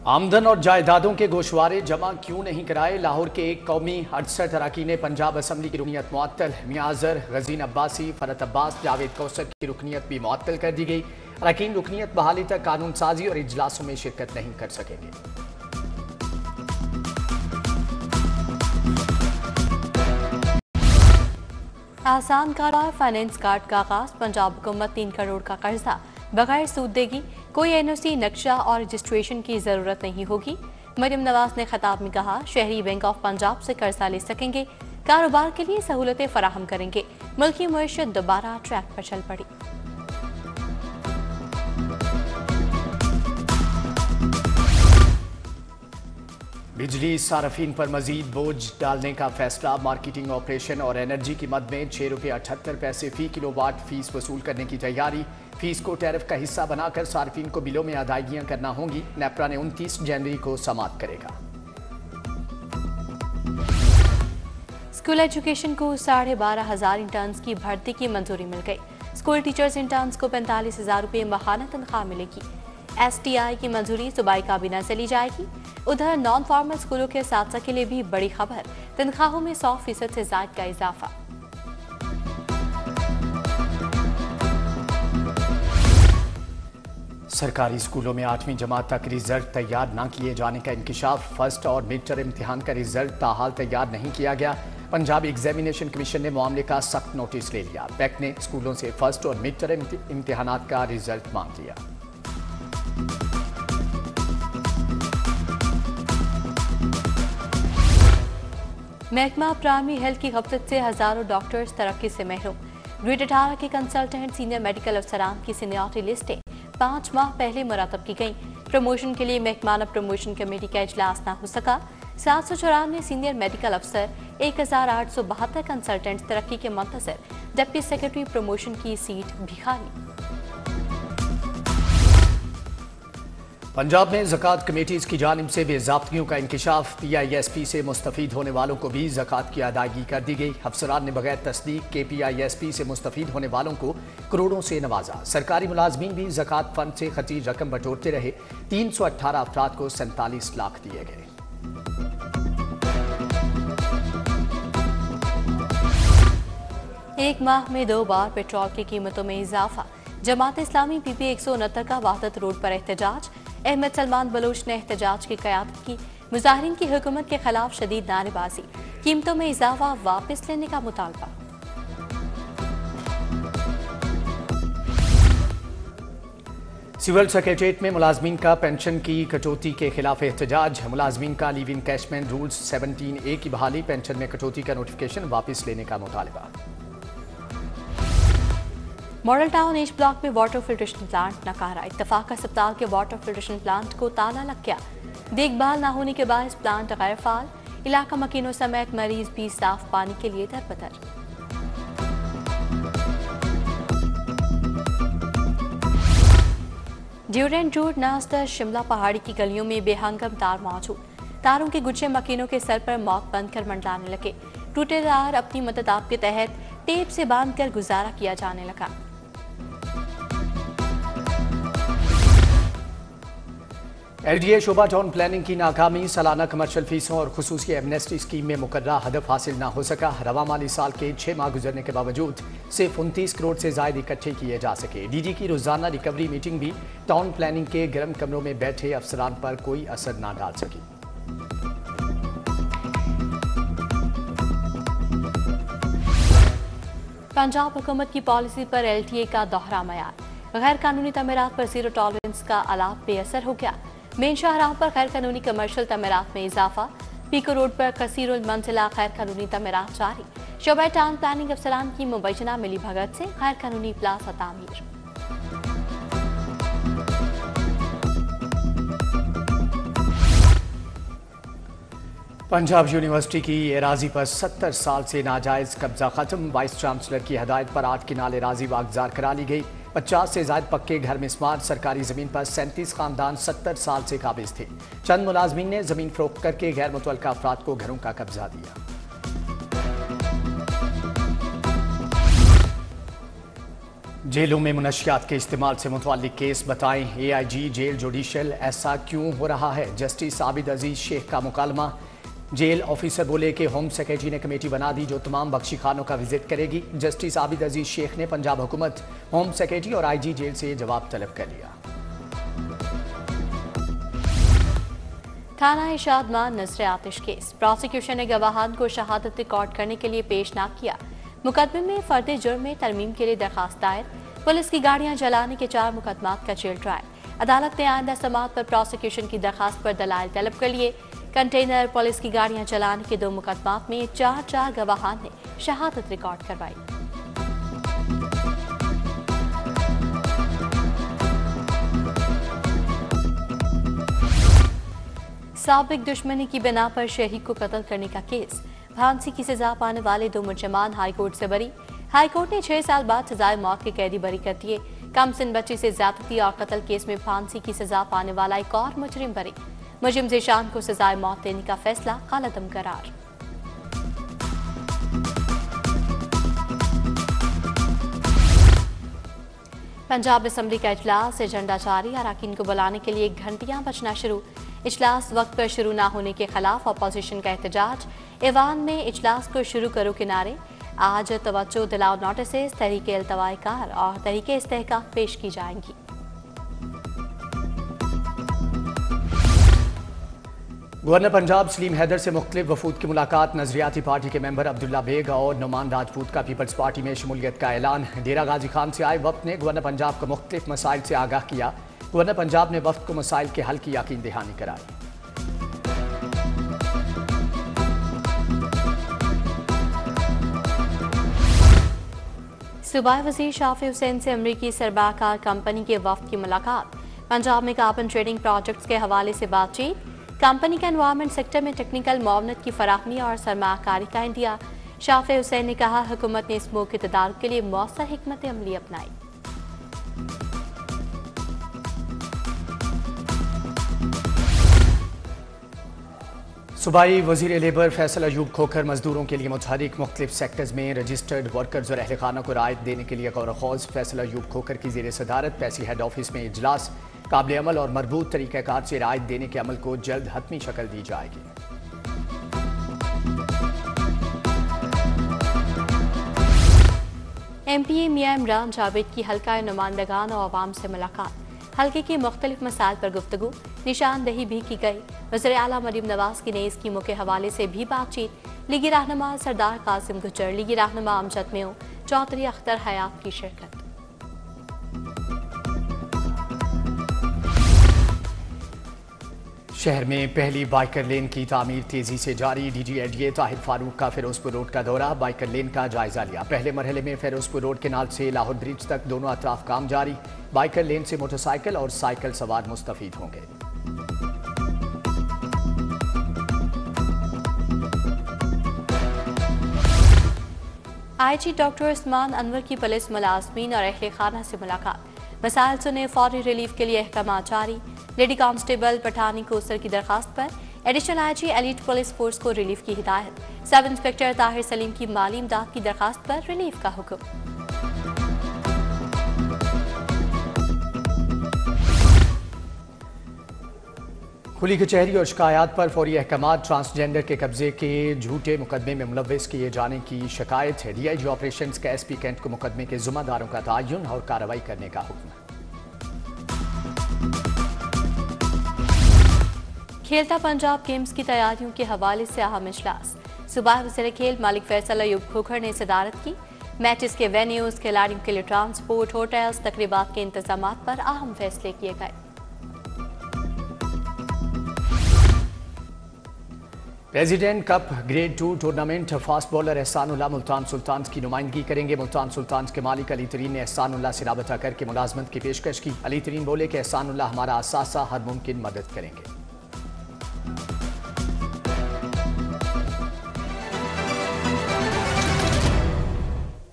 आमदन और जायदादों के गोशवारे जमा क्यों नहीं कराए? लाहौर के एक कौमी 68 अरकान पंजाब असम्बली की रुकनीत मुअत्तल। मियां अजहर, गजीन अब्बासी, फरत अब्बास, जावेद कौसर की रुकनीत भी मुअत्तल कर दी गई। अरकान रुकनीत बहाली तक कानून साजी और इजलासों में शिरकत नहीं कर सकेंगे। आसान कारोबार फाइनेंस कार्ड का आगाज। पंजाब हुकूमत 3 करोड़ का कर्जा बगैर सूद देगी। कोई एनओसी, नक्शा और रजिस्ट्रेशन की जरूरत नहीं होगी। मरियम नवाज ने खिताब में कहा, शहरी बैंक ऑफ पंजाब से कर्जा ले सकेंगे, कारोबार के लिए सहूलतें फराहम करेंगे। मुल्की मईशत दोबारा ट्रैक पर चल पड़ी। बिजली सार्फिन पर मजीद बोझ डालने का फैसला। मार्केटिंग ऑपरेशन और एनर्जी की मद में 6 रुपये 78 पैसे फी किलोवाट फीस वसूल करने की तैयारी। फीस को टैरिफ का हिस्सा बनाकर सार्फिन को बिलों में अदायगियां करना होंगी। नेपरा ने 29 जनवरी को समाप्त करेगा। स्कूल एजुकेशन को 12,500 इंटर्न्स की भर्ती की मंजूरी मिल गई। स्कूल टीचर्स इंटर्न्स को 45,000 रुपये माहाना तनख्वाह मिलेगी। STI की मंजूरी सूबाई काबीना से ली जाएगी। उधर नॉन फॉर्मल स्कूलों के साथ के लिए भी बड़ी खबर, तनख्वाहों में 100% से ज़ायद का इजाफा। सरकारी स्कूलों में 8वीं जमात तक रिजल्ट तैयार न किए जाने का इंकिशाफ। फर्स्ट और मिड टर्म इम्तिहान का रिजल्ट ताहाल तैयार नहीं किया गया। पंजाब एग्जामिनेशन कमीशन ने मामले का सख्त नोटिस ले लिया। पैक ने स्कूलों से फर्स्ट और मिड टर्म इम्तिहानात का रिजल्ट मांग लिया। महकमा प्राइमरी हेल्थ की गफलत से हजारों डॉक्टर्स तरक्की से महरूम। ग्रेड 18 के कंसल्टेंट सीनियर मेडिकल अफसरान की सीनियरिटी लिस्टें 5 माह पहले मुरतब की गईं। प्रमोशन के लिए महकमाना प्रमोशन कमेटी का इजलास न हो सका। 794 सीनियर मेडिकल अफसर, 1872 कंसल्टेंट तरक्की के मुंतजर। डिप्टी सेक्रेटरी प्रमोशन की सीट भी खाली। पंजाब में ज़कात कमेटीज़ की जानिब से बेज़ाब्तियों का इंकिशाफ। PISP से मुस्तफ़ीद होने वालों को भी ज़कात की अदायगी कर दी गई। अफसरान ने बगैर तस्दीक के PISP से मुस्तफ़ीद होने वालों को करोड़ों से नवाजा। सरकारी मुलाजमीन भी ज़कात फंड से खर्ची रकम बटोरते रहे। 318 अफराद को 47 लाख दिए गए। एक माह में 2 बार पेट्रोल की कीमतों में इजाफा। जमात इस्लामी PP 169 का वहदत रोड पर एहतजाज। अहमद सलमान बलोच ने एहतजाज की क़यादत की। मुजाहिरीन की हुकूमत के खिलाफ शदीद नारेबाजी। कीमतों में इजाफा वापस लेने का मुतालबा। सिविल सेक्रेटेरिएट में मुलाजमीन का पेंशन की कटौती के खिलाफ एहतजाज। मुलाजमीन का लीव इनकैशमेंट रूल्स 17A की बहाली, पेंशन में कटौती का नोटिफिकेशन वापस लेने का मुतालबा। मॉडल टाउन ईस्ट ब्लॉक में वाटर फिल्ट्रेशन प्लांट नकारा। इत्तफाक अस्पताल के वाटर फिल्ट्रेशन प्लांट को ताला लग गया। देखभाल न होने के बायस प्लांट गैर फाल। इलाका मकीनों समेत मरीज भी साफ पानी के लिए दरबदर। ड्यूरेंट रोड नास्तर शिमला पहाड़ी की गलियों में बेहंगम तार मौजूद। तारों के गुच्छे मकीनों के सर पर मौत बंद कर मंडलाने लगे। टूटे तार अपनी मदद आप के तहत टेप से बांधकर गुजारा किया जाने लगा। LDA शोबा टाउन प्लानिंग की नाकामी। सालाना कमर्शियल फीसों और खुसूसी एमनेस्टी स्कीम में मुकर्ररा हदफ हासिल न हो सका। रवा माली साल के 6 माह गुजरने के बावजूद सिर्फ 29 करोड़ से जायद इकट्ठे किए जा सके। DG की रोजाना रिकवरी मीटिंग भी टाउन प्लानिंग के गर्म कमरों में बैठे अफसरान पर कोई असर न डाल सकी। पंजाब हुकूमत की पॉलिसी पर LTA का दोहरा मयार। गैर कानूनी तमीरात पर जीरो टॉलरेंस का अलाप बेअसर हो गया। मेन शाहराह पर गैर कानूनी कमर्शियल तमीरात में इजाफा। पीको रोड पर कसीरुल मंजिला गैर कानूनी तमीरात जारी। शोबा टाउन प्लानिंग अफसरान की मुबैना मिली भगत से गैर कानूनी प्लाजा तामीर। पंजाब यूनिवर्सिटी की एराजी पर 70 साल से नाजायज कब्जा खत्म। वाइस चांसलर की हदायत पर 8 किनाल एराजी वागजार करा ली गई। 50 से ज्यादा पक्के घर मिस्मार। सरकारी जमीन पर 37 खानदान 70 साल से काबिज थे। चंद मुलाजमीन ने जमीन फरोख्त करके गैर मुतल्लका अफराद को घरों का कब्जा दिया। जेलों में मुनशियात के इस्तेमाल से मुतल्लिक केस बताएं। AIG जेल जुडिशल ऐसा क्यों हो रहा है? जस्टिस आबिद अजीज शेख का मुकालमा। जेल ऑफिसर बोले कि होम सेक्रेटरी ने कमेटी बना दी जो तमाम बख्शी खानों का विजिट करेगी। जस्टिस आबिद अजीज शेख ने पंजाब हुकूमत, होम सेक्रेटरी और IG जेल से जवाब तलब कर लिया। थाना इशादमान नजर आतिश केस। प्रोसिक्यूशन ने गवाहान को शहादत रिकॉर्ड करने के लिए पेश न किया। मुकदमे में फर्द जुर्म में तरमीम के लिए दरखास्त दायर। पुलिस की गाड़ियां जलाने के 4 मुकदमात का जेल ट्रायल। अदालत ने आइंदा समाअत पर प्रोसिक्यूशन की दरखास्त पर दलाइल तलब कर लिए। कंटेनर पुलिस की गाड़ियां जलाने के 2 मुकदमात में 4 गवाहान ने शहादत रिकॉर्ड करवाई। साबिक दुश्मनी की बिना पर शहीद को कत्ल करने का केस। फांसी की सजा पाने वाले 2 मुलजमान हाईकोर्ट से बरी। हाईकोर्ट ने 6 साल बाद सजाए मौत के कैदी बरी कर दिए। कम सिन बच्ची से ज्यादती और कत्ल केस में फांसी की सजा पाने वाला एक और मुजरिम बरी। मुजरिम ज़ीशान को सजाए मौत देने का फैसला कालअदम करार। पंजाब असम्बली का इजलास, एजेंडा जारी। अरकान को बुलाने के लिए घंटियां बजना शुरू। इजलास वक्त पर शुरू न होने के खिलाफ अपोजिशन का एहतजाज। ऐवान में इजलास को शुरू करो के नारे। आज तवज्जो दिलाओ नोटिस, तहरीक अल्तवाए कार और तहरीक इस्तेहकाक पेश की जाएंगी। गवर्नर पंजाब सलीम हैदर से मुख्तलिफ वफूद की मुलाकात। नजरियाती पार्टी के मेंबर अब्दुल्ला बेग और नुमान राजपूत का पीपल्स पार्टी में शमूलियत का ऐलान। डेरा गाजी खान से आए वफ्द ने गवर्नर पंजाब को मुख्तलिफ मसाइल से आगाह किया। गवर्नर पंजाब ने वफ्द को मसाइल के हल की यकीन दहानी कराई। सूबाई वज़ीर शाफी हुसैन से अमरीकी सरमाकार कंपनी के वफ्द की मुलाकात। पंजाब में कार्बन ट्रेडिंग प्रोजेक्ट्स के हवाले से बातचीत। कंपनी का एनवायरमेंट सेक्टर में टेक्निकल मुआवनत की फराहमी और सरमाकारी का इंदिया। शाफी हुसैन ने कहा, हुकूमत ने इस मौके के तदारुक के लिए मौसर हिकमत अमली अपनाई। सूबाई वज़ीर लेबर फैसल अयूब खोखर मजदूरों के लिए मुतहरिक मुख्तलिफ सेक्टर्स में रजिस्टर्ड वर्कर्स और अहल खाना को रायत देने के लिए गौर खौज। फैसल अयूब खोखर की ज़ेर सदारत पैसी हेड ऑफिस में इजलास। काबिल अमल और मरबूत तरीक़ाकार से रायत देने के अमल को जल्द हतमी शक्ल दी जाएगी। MPA मियां इमरान जावेद की हल्का नुमाइंदगान और अवाम से मुलाकात। हल्के के मुख्तलिफ मसाइल पर गुफ्तगू, निशानदही भी की गई। वज़ीर आला मरीम नवाज की नई स्कीमों के हवाले से भी बातचीत। लीगी रहनुमा सरदार कासिम गुज्जर, लीगी रहनुमा अमजद मेओ, चौधरी अख्तर हयात की शिरकत। शहर में पहली बाइकर लेन की तामीर तेजी से जारी। DG LDA ताहिर फारूक का फिरोजपुर रोड का दौरा, बाइकर लेन का जायजा लिया। पहले मरहले में फिरोजपुर रोड केनाल से लाहौर ब्रिज तक दोनों अतराफ काम जारी। बाइकर लेन से मोटरसाइकिल और साइकिल सवार मुस्तफीद होंगे। IG डॉक्टर उस्मान अनवर की पुलिस मुलाजमीन और अहले खाना से मुलाकात। मसाइल सुने, फौरी रिलीफ के लिए अहकाम जारी। लेडी कांस्टेबल पठानी कोसर की दरखास्त पर additional IG elite police force को रिलीफ की हिदायत। सब इंस्पेक्टर ताहिर सलीम की माली इमदाद की दरखास्त पर रिलीफ का हुक्म। खुली कचहरी और शिकायत पर फौरी अहकाम। ट्रांसजेंडर के कब्जे के झूठे मुकदमे में मुलव्वस किए जाने की शिकायत है। DIG ऑपरेशंस के SP कैंट को मुकदमे के जिम्मेदारों का तयन और कार्रवाई करने का हुक्म। खेलता पंजाब गेम्स की तैयारियों के हवाले से अहम इजलास। सूबाई वज़ीर खेल मालिक फैसल अयूब खोखर ने सदारत की। मैचेस के वेन्यूज, खिलाड़ियों के लिए ट्रांसपोर्ट, होटल्स, तकरीबात के इंतजामात पर अहम फैसले किए गए। President cup grade 2 tournament fast bowler Ehsanullah Multan Sultans की नुमाइंदगी करेंगे। मुल्तान सुल्तान्स के मालिक अली तरीन ने एहसानुल्लाह से राबता करके मुलाजमत की पेशकश की। अली तरीन बोले कि एहसानुल्लाह हमारा असासा हर मुमकिन मदद करेंगे।